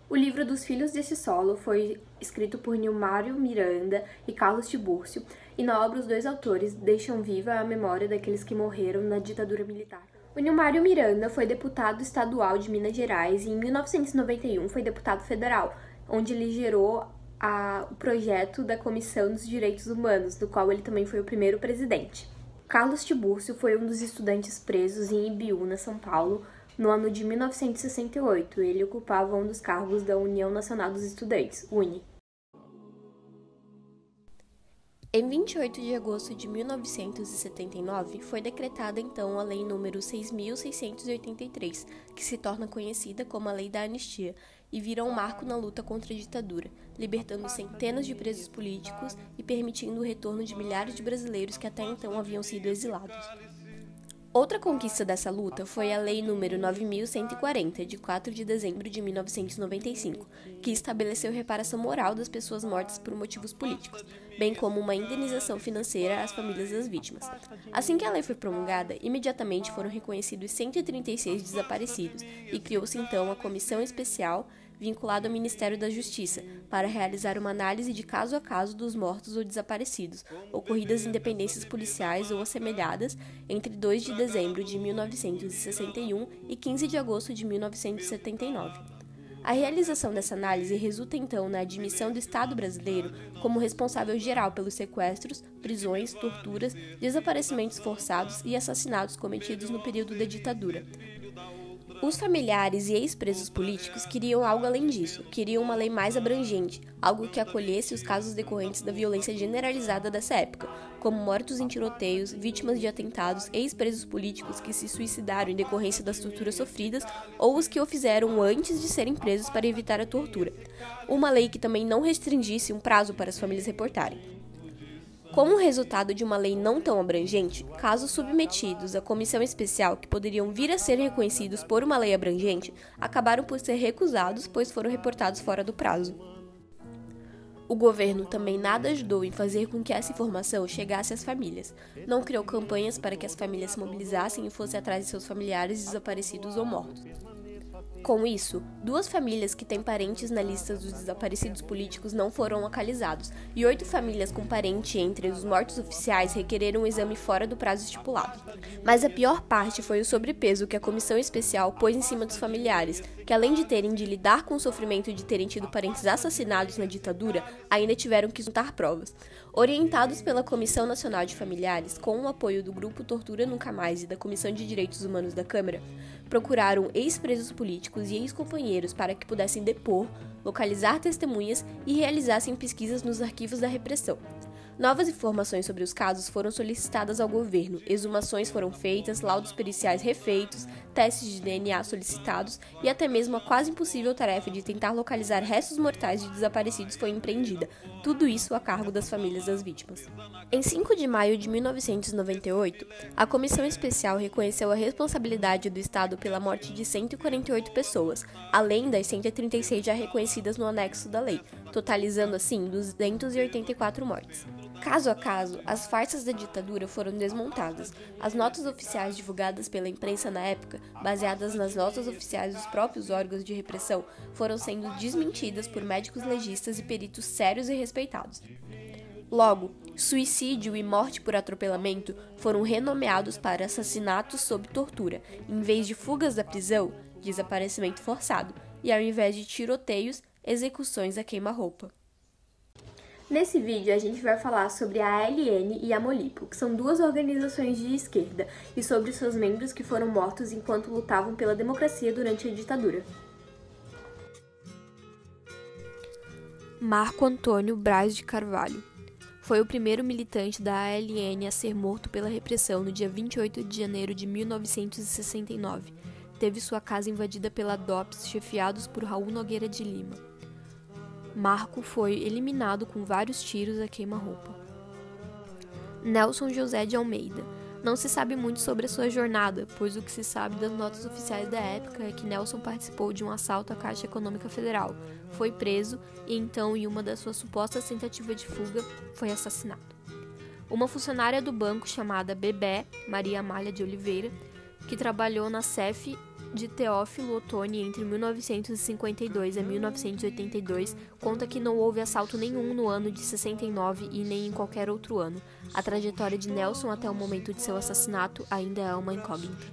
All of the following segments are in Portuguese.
O livro dos Filhos desse Solo foi escrito por Nilmário Miranda e Carlos Tibúrcio, e na obra os dois autores deixam viva a memória daqueles que morreram na ditadura militar. O Nilmário Miranda foi deputado estadual de Minas Gerais e em 1991 foi deputado federal, onde ele gerou o projeto da Comissão dos Direitos Humanos, do qual ele também foi o primeiro presidente. Carlos Tibúrcio foi um dos estudantes presos em Ibiúna, São Paulo, no ano de 1968. Ele ocupava um dos cargos da União Nacional dos Estudantes, UNE. Em 28 de agosto de 1979, foi decretada então a Lei nº 6.683, que se torna conhecida como a Lei da Anistia, e vira um marco na luta contra a ditadura, libertando centenas de presos políticos e permitindo o retorno de milhares de brasileiros que até então haviam sido exilados. Outra conquista dessa luta foi a Lei nº 9.140, de 4 de dezembro de 1995, que estabeleceu reparação moral das pessoas mortas por motivos políticos, bem como uma indenização financeira às famílias das vítimas. Assim que a lei foi promulgada, imediatamente foram reconhecidos 136 desaparecidos e criou-se então a Comissão Especial vinculado ao Ministério da Justiça, para realizar uma análise de caso a caso dos mortos ou desaparecidos, ocorridas em dependências policiais ou assemelhadas entre 2 de dezembro de 1961 e 15 de agosto de 1979. A realização dessa análise resulta então na admissão do Estado brasileiro como responsável geral pelos sequestros, prisões, torturas, desaparecimentos forçados e assassinatos cometidos no período da ditadura. Os familiares e ex-presos políticos queriam algo além disso, queriam uma lei mais abrangente, algo que acolhesse os casos decorrentes da violência generalizada dessa época, como mortos em tiroteios, vítimas de atentados, ex-presos políticos que se suicidaram em decorrência das torturas sofridas ou os que o fizeram antes de serem presos para evitar a tortura. Uma lei que também não restringisse um prazo para as famílias reportarem. Como resultado de uma lei não tão abrangente, casos submetidos à comissão especial que poderiam vir a ser reconhecidos por uma lei abrangente acabaram por ser recusados, pois foram reportados fora do prazo. O governo também nada ajudou em fazer com que essa informação chegasse às famílias. Não criou campanhas para que as famílias se mobilizassem e fossem atrás de seus familiares desaparecidos ou mortos. Com isso, 2 famílias que têm parentes na lista dos desaparecidos políticos não foram localizados, e 8 famílias com parente entre os mortos oficiais requereram um exame fora do prazo estipulado. Mas a pior parte foi o sobrepeso que a comissão especial pôs em cima dos familiares, que além de terem de lidar com o sofrimento de terem tido parentes assassinados na ditadura, ainda tiveram que juntar provas. Orientados pela Comissão Nacional de Familiares, com o apoio do Grupo Tortura Nunca Mais e da Comissão de Direitos Humanos da Câmara, procuraram ex-presos políticos e ex-companheiros para que pudessem depor, localizar testemunhas e realizassem pesquisas nos arquivos da repressão. Novas informações sobre os casos foram solicitadas ao governo, exumações foram feitas, laudos periciais refeitos, testes de DNA solicitados e até mesmo a quase impossível tarefa de tentar localizar restos mortais de desaparecidos foi empreendida, tudo isso a cargo das famílias das vítimas. Em 5 de maio de 1998, a Comissão Especial reconheceu a responsabilidade do Estado pela morte de 148 pessoas, além das 136 já reconhecidas no anexo da lei, totalizando assim 284 mortes. Caso a caso, as farsas da ditadura foram desmontadas. As notas oficiais divulgadas pela imprensa na época, baseadas nas notas oficiais dos próprios órgãos de repressão, foram sendo desmentidas por médicos legistas e peritos sérios e respeitados. Logo, suicídio e morte por atropelamento foram renomeados para assassinatos sob tortura, em vez de fugas da prisão, desaparecimento forçado, e ao invés de tiroteios, execuções a queima-roupa. Nesse vídeo, a gente vai falar sobre a ALN e a Molipo, que são 2 organizações de esquerda, e sobre seus membros que foram mortos enquanto lutavam pela democracia durante a ditadura. Marco Antônio Braz de Carvalho foi o primeiro militante da ALN a ser morto pela repressão no dia 28 de janeiro de 1969. Teve sua casa invadida pela DOPS, chefiados por Raul Nogueira de Lima. Marco foi eliminado com vários tiros a queima-roupa. Nelson José de Almeida. Não se sabe muito sobre a sua jornada, pois o que se sabe das notas oficiais da época é que Nelson participou de um assalto à Caixa Econômica Federal, foi preso e então, em uma das suas supostas tentativas de fuga, foi assassinado. Uma funcionária do banco chamada Bebé, Maria Amália de Oliveira, que trabalhou na CEF de Teófilo Otoni entre 1952 e 1982 conta que não houve assalto nenhum no ano de 69 e nem em qualquer outro ano. A trajetória de Nelson até o momento de seu assassinato ainda é uma incógnita.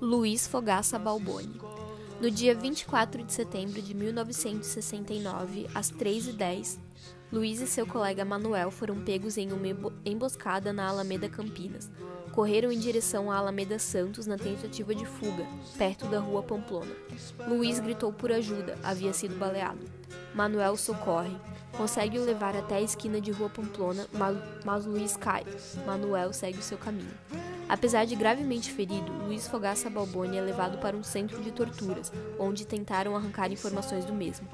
Luiz Fogaça Balboni. No dia 24 de setembro de 1969, às 3h10, Luiz e seu colega Manuel foram pegos em uma emboscada na Alameda Campinas. Correram em direção à Alameda Santos na tentativa de fuga, perto da rua Pamplona. Luiz gritou por ajuda, havia sido baleado. Manuel socorre, consegue o levar até a esquina de rua Pamplona, mas Luiz cai. Manuel segue o seu caminho. Apesar de gravemente ferido, Luiz Fogaça Balboni é levado para um centro de torturas, onde tentaram arrancar informações do mesmo.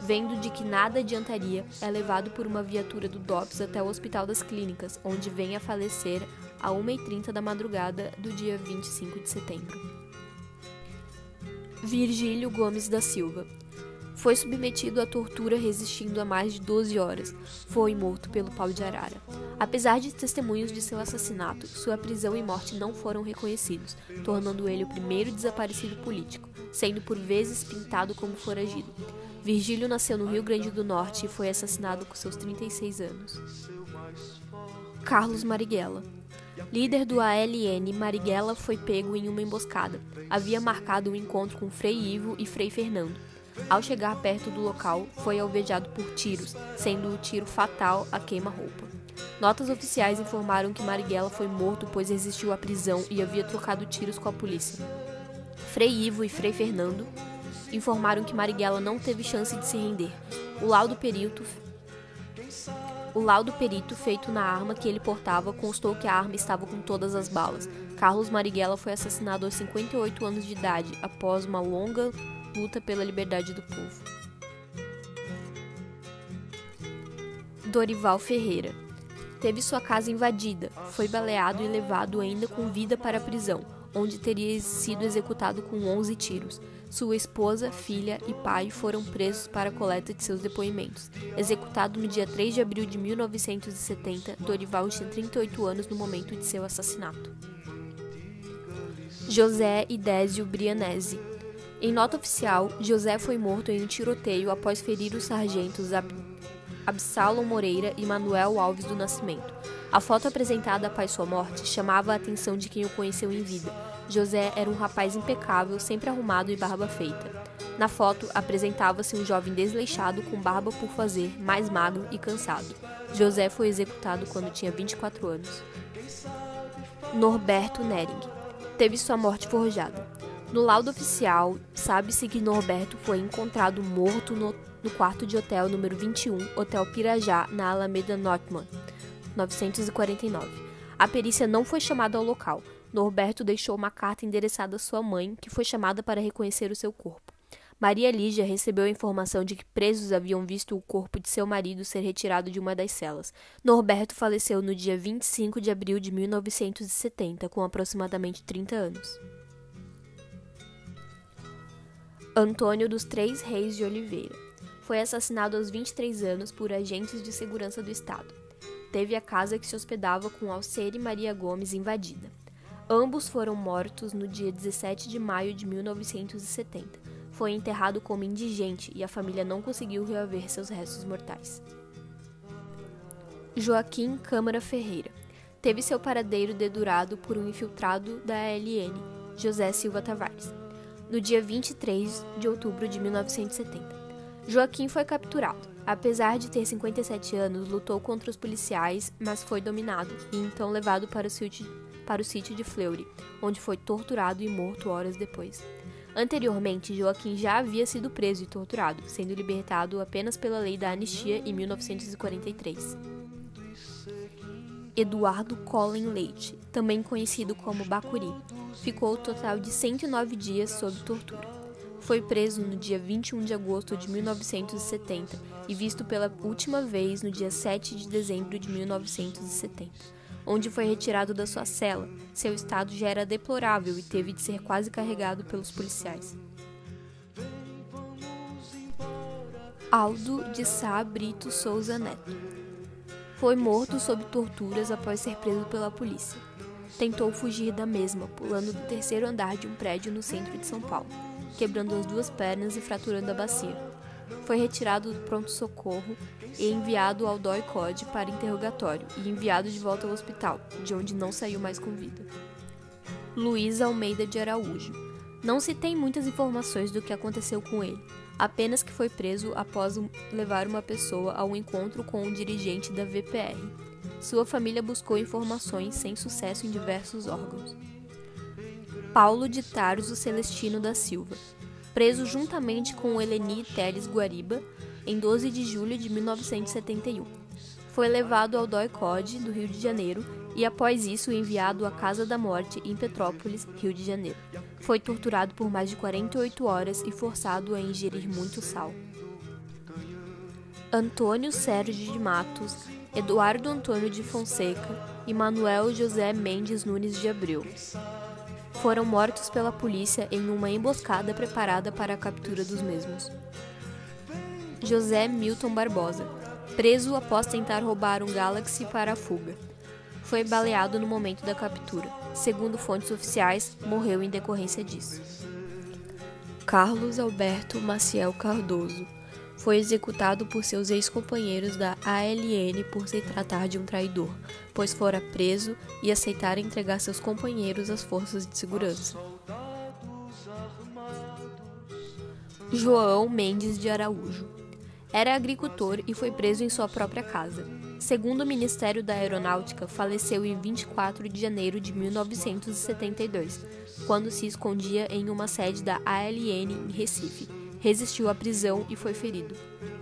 Vendo de que nada adiantaria, é levado por uma viatura do DOPS até o Hospital das Clínicas, onde vem a falecer a 1h30 da madrugada do dia 25 de setembro. Virgílio Gomes da Silva. Foi submetido à tortura resistindo a mais de 12 horas. Foi morto pelo pau de arara. Apesar de testemunhos de seu assassinato, sua prisão e morte não foram reconhecidos, tornando ele o primeiro desaparecido político, sendo por vezes pintado como foragido. Virgílio nasceu no Rio Grande do Norte e foi assassinado com seus 36 anos. Carlos Marighella. Líder do ALN, Marighella foi pego em uma emboscada. Havia marcado um encontro com Frei Ivo e Frei Fernando. Ao chegar perto do local, foi alvejado por tiros, sendo o tiro fatal a queima-roupa. Notas oficiais informaram que Marighella foi morto pois resistiu à prisão e havia trocado tiros com a polícia. Frei Ivo e Frei Fernando informaram que Marighella não teve chance de se render. O laudo perito feito na arma que ele portava constou que a arma estava com todas as balas. Carlos Marighella foi assassinado aos 58 anos de idade, após uma longa luta pela liberdade do povo. Dorival Ferreira. Teve sua casa invadida, foi baleado e levado ainda com vida para a prisão, onde teria sido executado com 11 tiros. Sua esposa, filha e pai foram presos para a coleta de seus depoimentos. Executado no dia 3 de abril de 1970, Dorival tinha 38 anos no momento de seu assassinato. José Idésio Brianesi. Em nota oficial, José foi morto em um tiroteio após ferir os sargentos Absalom Moreira e Manuel Alves do Nascimento. A foto apresentada após sua morte chamava a atenção de quem o conheceu em vida. José era um rapaz impecável, sempre arrumado e barba feita. Na foto, apresentava-se um jovem desleixado com barba por fazer, mais magro e cansado. José foi executado quando tinha 24 anos. Norberto Nering. Teve sua morte forjada. No laudo oficial, sabe-se que Norberto foi encontrado morto no quarto de hotel número 21, Hotel Pirajá, na Alameda Northman, 949. A perícia não foi chamada ao local. Norberto deixou uma carta endereçada à sua mãe, que foi chamada para reconhecer o seu corpo. Maria Lígia recebeu a informação de que presos haviam visto o corpo de seu marido ser retirado de uma das celas. Norberto faleceu no dia 25 de abril de 1970, com aproximadamente 30 anos. Antônio dos Três Reis de Oliveira. Foi assassinado aos 23 anos por agentes de segurança do Estado. Teve a casa que se hospedava com Alcere Maria Gomes invadida. Ambos foram mortos no dia 17 de maio de 1970. Foi enterrado como indigente e a família não conseguiu reaver seus restos mortais. Joaquim Câmara Ferreira. Teve seu paradeiro dedurado por um infiltrado da ALN, José Silva Tavares, no dia 23 de outubro de 1970. Joaquim foi capturado. Apesar de ter 57 anos, lutou contra os policiais, mas foi dominado e então levado para o sítio de Fleury, onde foi torturado e morto horas depois. Anteriormente, Joaquim já havia sido preso e torturado, sendo libertado apenas pela lei da anistia em 1943. Eduardo Collen Leite, também conhecido como Bacuri, ficou o total de 109 dias sob tortura. Foi preso no dia 21 de agosto de 1970 e visto pela última vez no dia 7 de dezembro de 1970, onde foi retirado da sua cela. Seu estado já era deplorável e teve de ser quase carregado pelos policiais. Aldo de Sá Brito Souza Neto. Foi morto sob torturas após ser preso pela polícia. tentou fugir da mesma, pulando do terceiro andar de um prédio no centro de São Paulo, quebrando as 2 pernas e fraturando a bacia. Foi retirado do pronto-socorro e enviado ao DOI-CODE para interrogatório e enviado de volta ao hospital, de onde não saiu mais com vida. Luiz Almeida de Araújo. Não se tem muitas informações do que aconteceu com ele, apenas que foi preso após levar uma pessoa ao encontro com um dirigente da VPR. Sua família buscou informações sem sucesso em diversos órgãos. Paulo de Tarso Celestino da Silva. Preso juntamente com Eleni Teles Guariba em 12 de julho de 1971. Foi levado ao DOI-CODE do Rio de Janeiro e após isso enviado à Casa da Morte em Petrópolis, Rio de Janeiro. Foi torturado por mais de 48 horas e forçado a ingerir muito sal. Antônio Sérgio de Matos, Eduardo Antônio de Fonseca e Manuel José Mendes Nunes de Abreu. Foram mortos pela polícia em uma emboscada preparada para a captura dos mesmos. José Milton Barbosa, preso após tentar roubar um Galaxy para a fuga. Foi baleado no momento da captura. Segundo fontes oficiais, morreu em decorrência disso. Carlos Alberto Maciel Cardoso. Foi executado por seus ex-companheiros da ALN por se tratar de um traidor, pois fora preso e aceitara entregar seus companheiros às forças de segurança. João Mendes de Araújo. Era agricultor e foi preso em sua própria casa. Segundo o Ministério da Aeronáutica, faleceu em 24 de janeiro de 1972, quando se escondia em uma sede da ALN em Recife. Resistiu à prisão e foi ferido.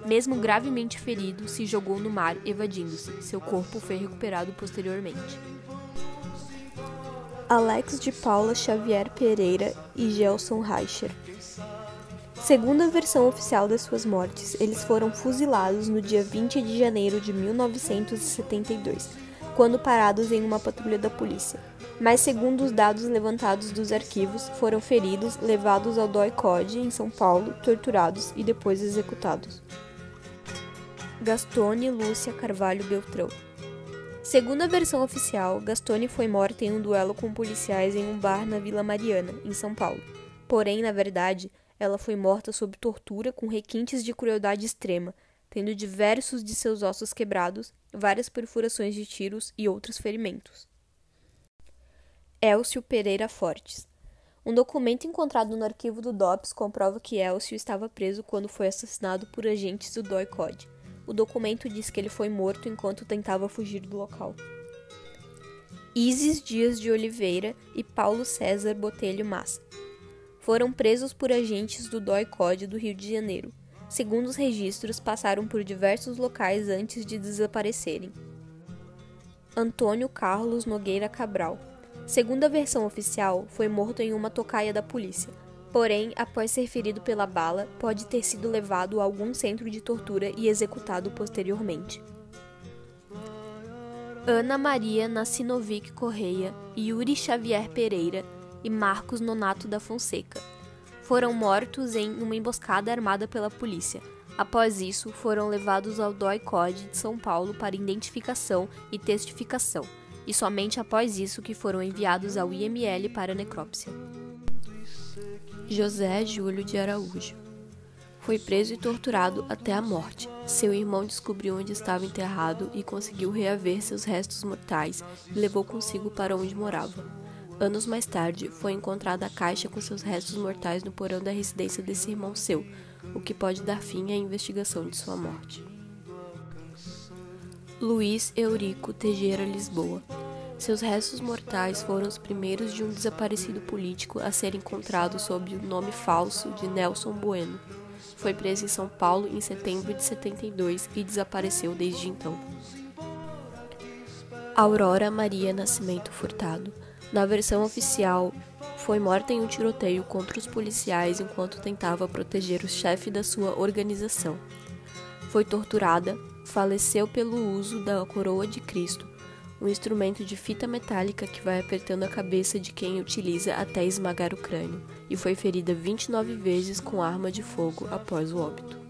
Mesmo gravemente ferido, se jogou no mar, evadindo-se. Seu corpo foi recuperado posteriormente. Alex de Paula Xavier Pereira e Gelson Reicher. Segundo a versão oficial das suas mortes, eles foram fuzilados no dia 20 de janeiro de 1972, quando parados em uma patrulha da polícia. Mas segundo os dados levantados dos arquivos, foram feridos, levados ao DOI-CODE em São Paulo, torturados e depois executados. Gastone Lúcia Carvalho Beltrão. Segundo a versão oficial, Gastone foi morta em um duelo com policiais em um bar na Vila Mariana, em São Paulo. Porém, na verdade, ela foi morta sob tortura com requintes de crueldade extrema, tendo diversos de seus ossos quebrados, várias perfurações de tiros e outros ferimentos. Elcio Pereira Fortes. Um documento encontrado no arquivo do DOPS comprova que Elcio estava preso quando foi assassinado por agentes do DOI-CODE. O documento diz que ele foi morto enquanto tentava fugir do local. Isis Dias de Oliveira e Paulo César Botelho Massa. Foram presos por agentes do DOI-CODE do Rio de Janeiro. Segundo os registros, passaram por diversos locais antes de desaparecerem. Antônio Carlos Nogueira Cabral. Segundo a versão oficial, foi morto em uma tocaia da polícia. Porém, após ser ferido pela bala, pode ter sido levado a algum centro de tortura e executado posteriormente. Ana Maria Nassinovic Correia, Yuri Xavier Pereira e Marcos Nonato da Fonseca. Foram mortos em uma emboscada armada pela polícia. Após isso, foram levados ao DOI-CODE de São Paulo para identificação e testificação, e somente após isso que foram enviados ao IML para necrópsia. José Júlio de Araújo. Foi preso e torturado até a morte. Seu irmão descobriu onde estava enterrado e conseguiu reaver seus restos mortais e levou consigo para onde morava. Anos mais tarde, foi encontrada a caixa com seus restos mortais no porão da residência desse irmão seu, o que pode dar fim à investigação de sua morte. Luiz Eurico Teixeira Lisboa. Seus restos mortais foram os primeiros de um desaparecido político a ser encontrado sob o nome falso de Nelson Bueno. Foi preso em São Paulo em setembro de 72 e desapareceu desde então. Aurora Maria Nascimento Furtado. Na versão oficial, foi morta em um tiroteio contra os policiais enquanto tentava proteger o chefe da sua organização. Foi torturada, faleceu pelo uso da coroa de Cristo, um instrumento de fita metálica que vai apertando a cabeça de quem utiliza até esmagar o crânio, e foi ferida 29 vezes com arma de fogo após o óbito.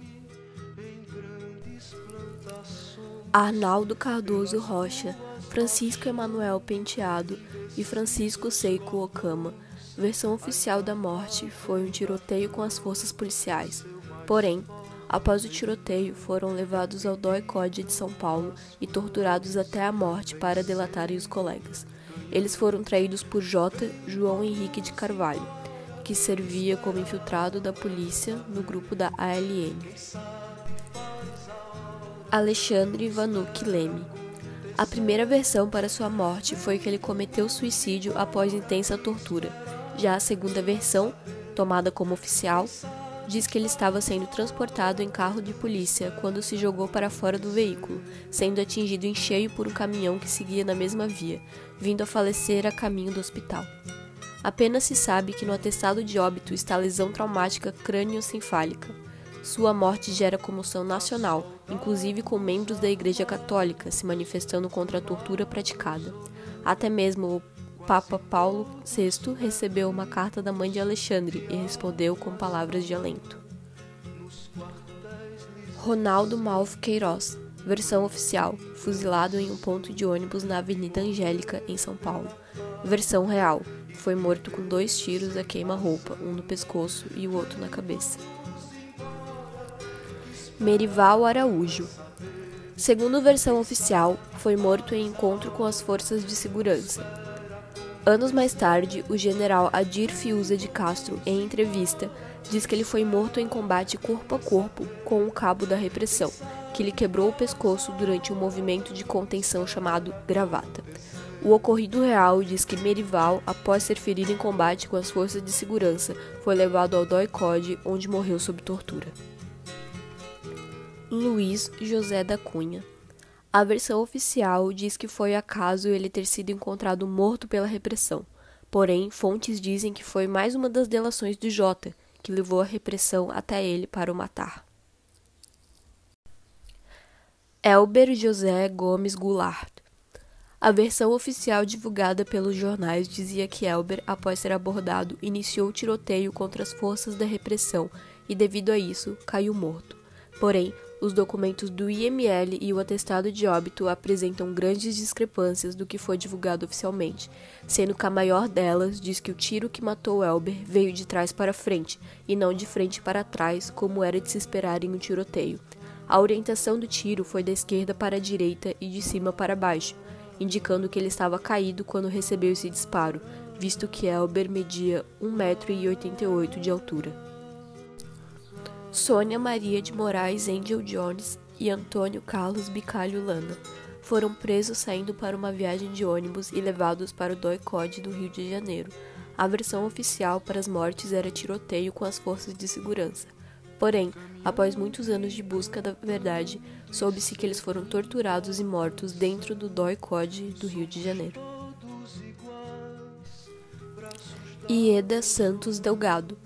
Arnaldo Cardoso Rocha, Francisco Emanuel Penteado, e Francisco Seiko Okama. Versão oficial da morte foi um tiroteio com as forças policiais. Porém, após o tiroteio, foram levados ao DOI-CODE de São Paulo e torturados até a morte para delatarem os colegas. Eles foram traídos por J. João Henrique de Carvalho, que servia como infiltrado da polícia no grupo da ALN. Alexandre Vanucci Leme. A primeira versão para sua morte foi que ele cometeu suicídio após intensa tortura. Já a segunda versão, tomada como oficial, diz que ele estava sendo transportado em carro de polícia quando se jogou para fora do veículo, sendo atingido em cheio por um caminhão que seguia na mesma via, vindo a falecer a caminho do hospital. Apenas se sabe que no atestado de óbito está lesão traumática crânioencefálica. Sua morte gera comoção nacional, inclusive com membros da Igreja Católica se manifestando contra a tortura praticada. Até mesmo o Papa Paulo VI recebeu uma carta da mãe de Alexandre e respondeu com palavras de alento. Ronaldo Maluf Queiroz, versão oficial, fuzilado em um ponto de ônibus na Avenida Angélica, em São Paulo. Versão real, foi morto com 2 tiros a queima-roupa, um no pescoço e o outro na cabeça. Merival Araújo. Segundo versão oficial, foi morto em encontro com as forças de segurança. Anos mais tarde, o general Adir Fiuza de Castro, em entrevista, diz que ele foi morto em combate corpo a corpo com o cabo da repressão, que lhe quebrou o pescoço durante um movimento de contenção chamado Gravata. O ocorrido real diz que Merival, após ser ferido em combate com as forças de segurança, foi levado ao DOI-CODE, onde morreu sob tortura. Luiz José da Cunha. A versão oficial diz que foi acaso ele ter sido encontrado morto pela repressão. Porém, fontes dizem que foi mais uma das delações de Jota, que levou a repressão até ele para o matar. Elber José Gomes Goulart. A versão oficial divulgada pelos jornais dizia que Elber, após ser abordado, iniciou o tiroteio contra as forças da repressão e, devido a isso, caiu morto. Porém, os documentos do IML e o atestado de óbito apresentam grandes discrepâncias do que foi divulgado oficialmente, sendo que a maior delas diz que o tiro que matou Elber veio de trás para frente, e não de frente para trás, como era de se esperar em um tiroteio. A orientação do tiro foi da esquerda para a direita e de cima para baixo, indicando que ele estava caído quando recebeu esse disparo, visto que Elber media 1,88 m de altura. Sônia Maria de Moraes Angel Jones e Antônio Carlos Bicalho Lana foram presos saindo para uma viagem de ônibus e levados para o DOI-CODE do Rio de Janeiro. A versão oficial para as mortes era tiroteio com as forças de segurança. Porém, após muitos anos de busca da verdade, soube-se que eles foram torturados e mortos dentro do DOI-CODE do Rio de Janeiro. Ieda Santos Delgado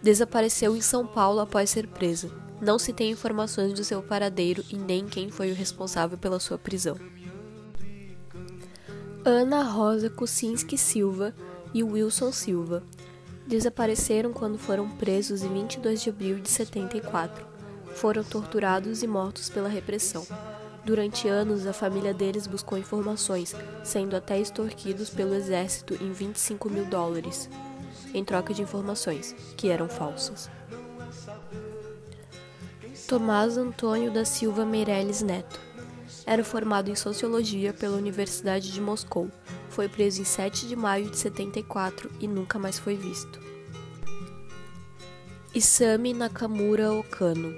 desapareceu em São Paulo após ser presa. Não se tem informações do seu paradeiro e nem quem foi o responsável pela sua prisão. Ana Rosa Kucinski Silva e Wilson Silva desapareceram quando foram presos em 22 de abril de 74. Foram torturados e mortos pela repressão. Durante anos, a família deles buscou informações, sendo até extorquidos pelo exército em $25 mil, em troca de informações, que eram falsas. Tomás Antônio da Silva Meirelles Neto. Era formado em Sociologia pela Universidade de Moscou. Foi preso em 7 de maio de 74 e nunca mais foi visto. Isami Nakamura Okano.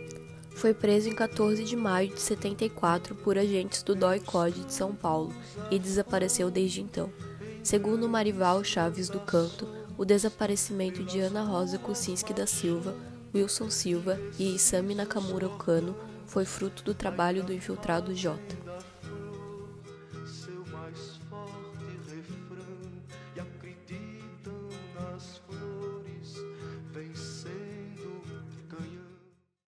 Foi preso em 14 de maio de 74 por agentes do DOI-CODE de São Paulo e desapareceu desde então. Segundo Marival Chaves do Canto, o desaparecimento de Ana Rosa Kucinski da Silva, Wilson Silva e Isami Nakamura Okano foi fruto do trabalho do infiltrado J.